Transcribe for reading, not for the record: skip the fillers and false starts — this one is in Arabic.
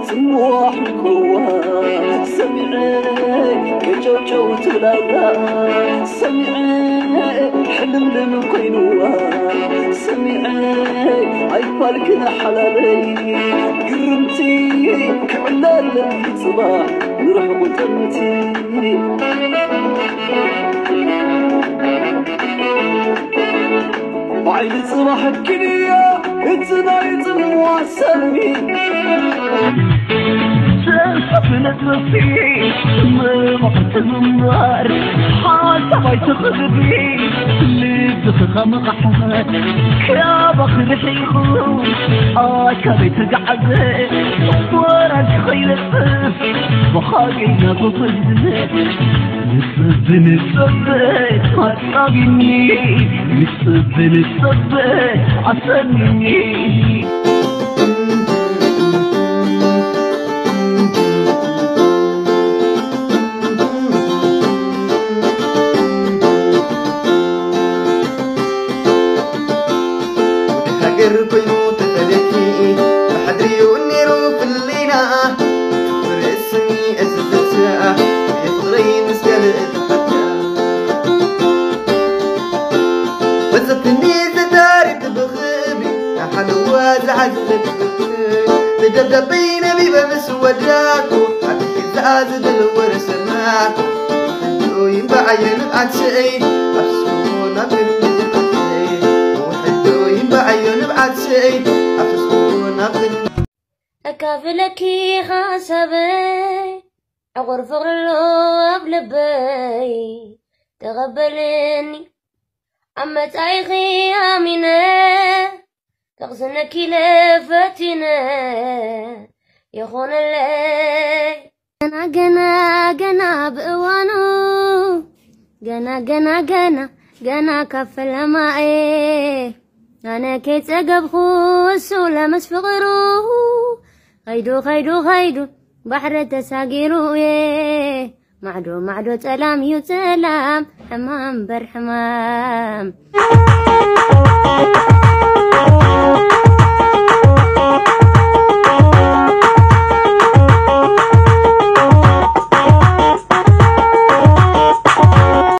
سموح القوة سمعي كجوجو تلالا سمعي حلم لمن قينوها سمعي عيفالكنا حلالي قرمتي كعلال صباح نروح قدمتي وعيد صباح الكلية اتنايت مواسمي سافنت رفيق مرمقت المنظار حتى ما يتخذبي اللي بتخمق حمد يا بخر حيخو كبي تقعد ورا تخيل الصف وخاقينا بفجد نصب عصبني نصب عصبني كينو تتلكي بحدري ونيرو في الليلة ورسمي أزدتها يفضري مسكال الحكا وزتني زداري تبغبي حلوة زعزت تدبدبين بيبا مسوداكو عبك الزازد الورس ماكو وحدو ينبعين بعد أفسكونا بعيون بعد شيء أفسكون أبدل أكافلكي خاسبي أغر فغر الله بلبي تقبلني عما تايخي آمنة تغسنك لفتنا يخون اللي جنا بأوانو جنا كفل معي أنا كيت أجب خوس ولا مسفغرو خيدو بحر تساقيرو يه معدو سلام يسلام حمام برحمام